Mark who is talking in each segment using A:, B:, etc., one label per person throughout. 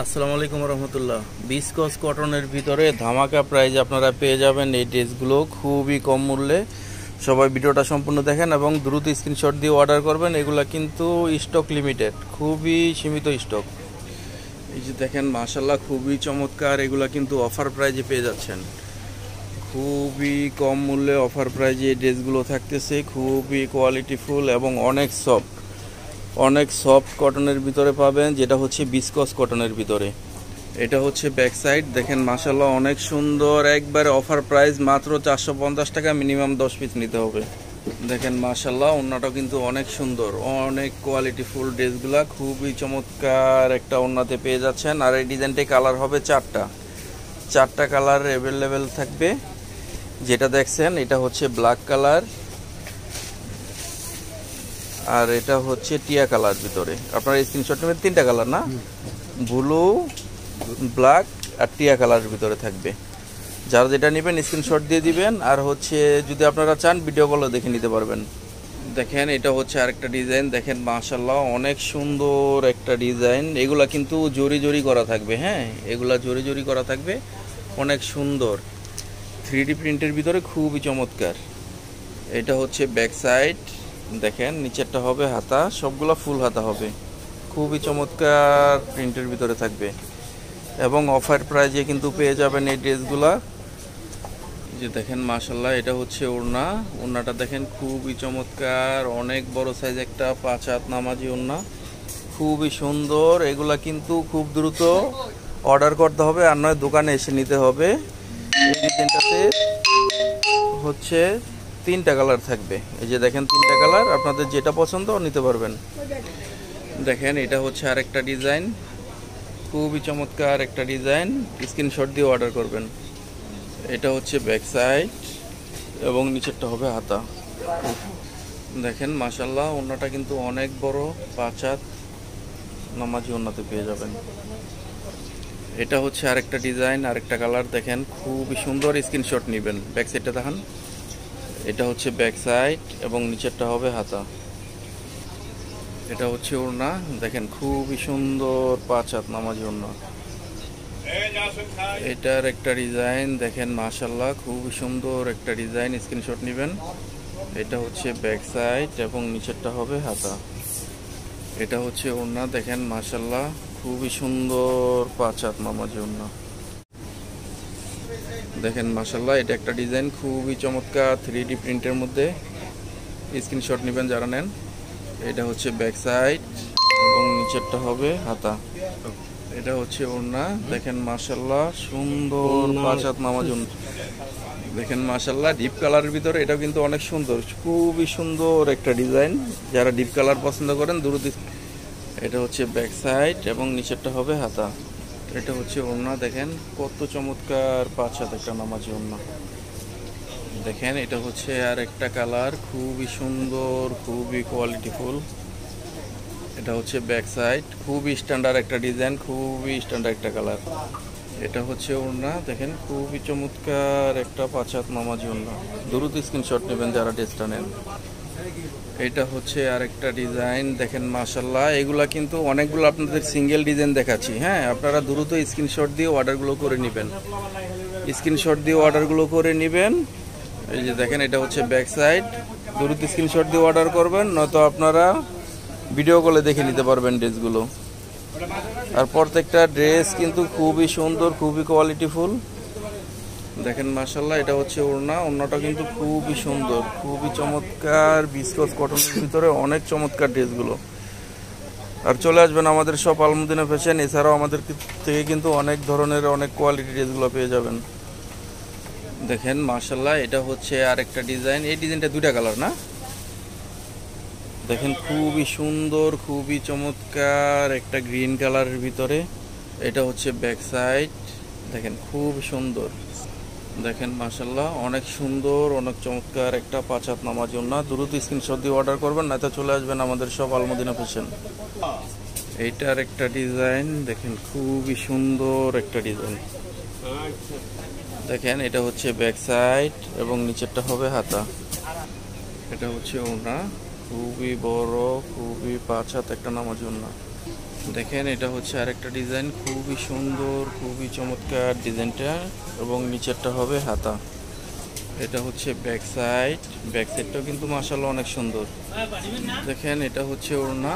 A: আসসালামু আলাইকুম রহমতুল্লাহ। বিসকস কটনের ভিতরে ধামাকা প্রাইজ আপনারা পেয়ে যাবেন এই ড্রেসগুলো খুবই কম মূল্যে। সবাই ভিডিওটা সম্পূর্ণ দেখেন এবং দ্রুত স্ক্রিনশট দিয়ে অর্ডার করবেন। এগুলা কিন্তু স্টক লিমিটেড, খুবই সীমিত স্টক। এই যে দেখেন মাশাআল্লাহ খুবই চমৎকার, এগুলা কিন্তু অফার প্রাইজে পেয়ে যাচ্ছেন। খুবই কম মূল্যে অফার প্রাইজে এই ড্রেসগুলো থাকতেছে, খুবই কোয়ালিটিফুল এবং অনেক সফট কটনের ভিতরে পাবেন, যেটা হচ্ছে বিসকস কটনের ভিতরে। এটা হচ্ছে ব্যাক সাইড, দেখেন মাশাআল্লাহ অনেক সুন্দর, একবারে অফার প্রাইস মাত্র 450 টাকা, মিনিমাম 10 পিস নিতে হবে। দেখেন মাশাআল্লাহ ওড়নাটাও কিন্তু অনেক সুন্দর, অনেক কোয়ালিটিফুল ড্রেসগুলা খুবই চমৎকার একটা ওড়নাতে পেয়ে যাচ্ছেন। আর এই ডিজাইনটাই কালার হবে চারটা কালার অ্যাভেলেবেল থাকবে। যেটা দেখছেন এটা হচ্ছে ব্ল্যাক কালার, আর এটা হচ্ছে টিয়া কালার ভিতরে। আপনার স্ক্রিনশট নেবেন, তিনটা কালার না, ব্লু, ব্ল্যাক আর টিয়া কালারের ভিতরে থাকবে। যারা যেটা নেবেন স্ক্রিনশট দিয়ে দিবেন, আর হচ্ছে যদি আপনারা চান ভিডিও কলও দেখে নিতে পারবেন। দেখেন এটা হচ্ছে আরেকটা ডিজাইন, দেখেন মাশাআল্লাহ অনেক সুন্দর একটা ডিজাইন। এগুলা কিন্তু জরি করা থাকবে, হ্যাঁ এগুলা জরি করা থাকবে, অনেক সুন্দর 3D প্রিন্টের ভিতরে, খুবই চমৎকার। এটা হচ্ছে ব্যাক সাইড, দেখেন নিচেরটা হবে হাতা, সবগুলা ফুল হাতা হবে, খুবই চমৎকার প্রিন্টের ভিতরে থাকবে এবং অফার প্রাইজে কিন্তু পেয়ে যাবেন এই ড্রেসগুলা। যে দেখেন মাশাআল্লাহ এটা হচ্ছে ওড়নাটা দেখেন খুবই চমৎকার, অনেক বড় সাইজ একটা 5 হাত নামাজি ওড়না, খুবই সুন্দর। এগুলা কিন্তু খুব দ্রুত অর্ডার করতে হবে, আর নয় দোকানে এসে নিতে হবে। এই ডিজাইনটাতে হচ্ছে 3টা কালার থাকবে। এই যে দেখেন 3টা কালার, আপনাদের যেটা পছন্দ নিতে পারবেন। দেখেন এটা হচ্ছে আরেকটা ডিজাইন, খুবই চমৎকার একটা ডিজাইন, স্ক্রিনশট দিয়ে অর্ডার করবেন। এটা হচ্ছে ব্যাক সাইড এবং নিচেরটা হবে হাতা। দেখেন মাশাআল্লাহ ওড়নাটা কিন্তু অনেক বড়, 5 হাত নামাজি ওড়নাতে পেয়ে যাবেন। এটা হচ্ছে আরেকটা ডিজাইন, আরেকটা কালার, দেখেন খুবই সুন্দর, স্ক্রিনশট নেবেন। ব্যাক সাইডটা দেখান, এটা হচ্ছে ব্যাক সাইড এবং নিচেরটা হবে হাতা। এটা হচ্ছে ওড়না, দেখেন খুবই সুন্দর 5 হাত নামাজি ওড়না। এটার একটা ডিজাইন দেখেন মাশাআল্লাহ খুবই সুন্দর একটা ডিজাইন, স্ক্রিনশট নেবেন। এটা হচ্ছে ব্যাক সাইড এবং নিচেরটা হবে হাতা। এটা হচ্ছে ওড়না, দেখেন মাশাআল্লাহ খুবই সুন্দর 5 হাত নামাজি ওড়না। দেখেন মাশাআল্লাহ এটা একটা ডিজাইন, খুবই চমৎকার 3D প্রিন্টের মধ্যে, স্ক্রিনশট নেবেন যারা নেন। এটা হচ্ছে ব্যাক সাইড এবং নিচেরটা হবে হাতা। এটা হচ্ছে ওড়না, দেখেন মাশাআল্লাহ সুন্দর 5 হাত নামাজি ওড়না। দেখেন মাশাআল্লাহ ডিপ কালারের ভিতরে, এটাও কিন্তু অনেক সুন্দর, খুবই সুন্দর একটা ডিজাইন। যারা ডিপ কালার পছন্দ করেন দ্রুত। এটা হচ্ছে ব্যাক সাইড এবং নিচেরটা হবে হাতা। এটা হচ্ছে ওড়না, দেখেন কত চমৎকার 5 হাত একটা নামাজি ওড়না। দেখেন এটা হচ্ছে আর একটা কালার, খুবই সুন্দর, খুবই কোয়ালিটিফুল। এটা হচ্ছে ব্যাক সাইড, খুবই স্ট্যান্ডার্ড একটা ডিজাইন, খুবই স্ট্যান্ডার্ড একটা কালার। এটা হচ্ছে ওড়না, দেখেন খুবই চমৎকার একটা 5 হাত নামাজি ওড়না। দ্রুত স্ক্রিনশট নেবেন যারা ড্রেসটা নেন। এটা হচ্ছে আরেকটা ডিজাইন, দেখেন মাশাআল্লাহ এগুলা কিন্তু অনেকগুলো আপনাদের সিঙ্গেল ডিজাইন দেখাচ্ছি, হ্যাঁ আপনারা দ্রুত স্ক্রিনশট দিয়ে অর্ডারগুলো করে নেবেন, এই যে দেখেন এটা হচ্ছে ব্যাক সাইড, দ্রুত স্ক্রিনশট দিয়ে অর্ডার করবেন, নয়তো আপনারা ভিডিও কলে দেখে নিতে পারবেন ড্রেসগুলো। আর প্রত্যেকটা ড্রেস কিন্তু খুবই সুন্দর, খুবই কোয়ালিটিফুল। দেখেন মাশাআল্লাহ এটা হচ্ছে ওড়নাটা কিন্তু খুবই সুন্দর, খুবই চমৎকার, বিসকস কটনের ভিতরে অনেক চমৎকার ড্রেসগুলো। আর চলে আসবেন আমাদের শপ আলমদিনা ফ্যাশন, এছাড়াও আমাদের থেকে কিন্তু অনেক ধরনের অনেক কোয়ালিটি ড্রেসগুলো পেয়ে যাবেন। দেখেন মাশাআল্লাহ এটা হচ্ছে আরেকটা ডিজাইন, এই ডিজাইনটা 2টা কালার না, দেখেন খুবই সুন্দর, খুবই চমৎকার একটা গ্রিন কালারের ভিতরে। এটা হচ্ছে ব্যাক সাইড, দেখেন খুব সুন্দর, দেখেন মাশাআল্লাহ অনেক সুন্দর, অনেক চমৎকার একটা 5 হাত নামাজি ওড়না। দ্রুত স্ক্রিনশট দিয়ে অর্ডার করবেন, নয়তো চলে আসবেন আমাদের সব আলমদিনা ফ্যাশন। এইটার একটা ডিজাইন, দেখেন খুবই সুন্দর একটা ডিজাইন। দেখেন এটা হচ্ছে ব্যাক সাইড এবং নিচেরটা হবে হাতা। এটা হচ্ছে ওড়না, খুবই বড়, খুবই 5 হাত একটা নামাজি ওড়না। দেখেন এটা হচ্ছে আরেকটা ডিজাইন, খুবই সুন্দর, খুবই চমৎকার ডিজাইনটা, এবং নিচেরটা হবে হাতা। এটা হচ্ছে ব্যাক সাইডটাও কিন্তু মাশাআল্লাহ অনেক সুন্দর। দেখেন এটা হচ্ছে ওড়না,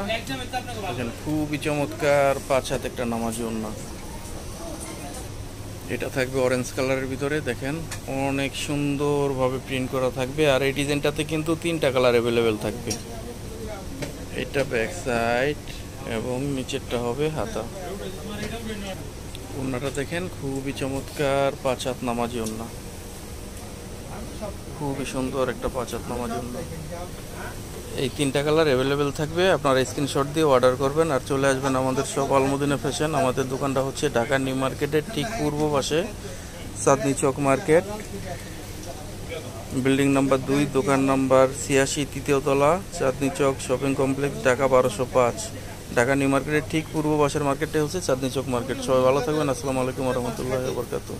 A: দেখেন খুবই চমৎকার 5 হাত একটা নামাজি ওড়না। এটা থাকবে অরেঞ্জ কালারের ভিতরে, দেখেন অনেক সুন্দরভাবে প্রিন্ট করা থাকবে। আর এই ডিজাইনটাতে কিন্তু 3টা কালার অ্যাভেলেবেল থাকবে। এটা ব্যাক সাইড এবং নিচেরটা হবে হাতা। ওড়নাটা দেখেন খুবই চমৎকার 5 হাত নামাজি ওড়না, খুবই সুন্দর একটা 5 হাত নামাজি ওড়না। এই 3টা কালার অ্যাভেলেবেল থাকবে, আপনারা স্ক্রিনশট দিয়ে অর্ডার করবেন আর চলে আসবেন আমাদের শপ আলমদিনা ফ্যাশন। আমাদের দোকানটা হচ্ছে ঢাকা নিউ মার্কেটের ঠিক পূর্ব পাশে, Chandni Chowk market, building number 2, দোকান নাম্বার 86, 3য় তলা, Chandni Chowk shopping complex, Dhaka 1205। Dhaka new মার্কেটের ঠিক পূর্ব পাশের মার্কেটটা হচ্ছে চাঁদনী চক মার্কেট। সবাই ভালো থাকবেন। আসসালামু আলাইকুম ওয়া রাহমাতুল্লাহি ওয়া বারাকাতুহু।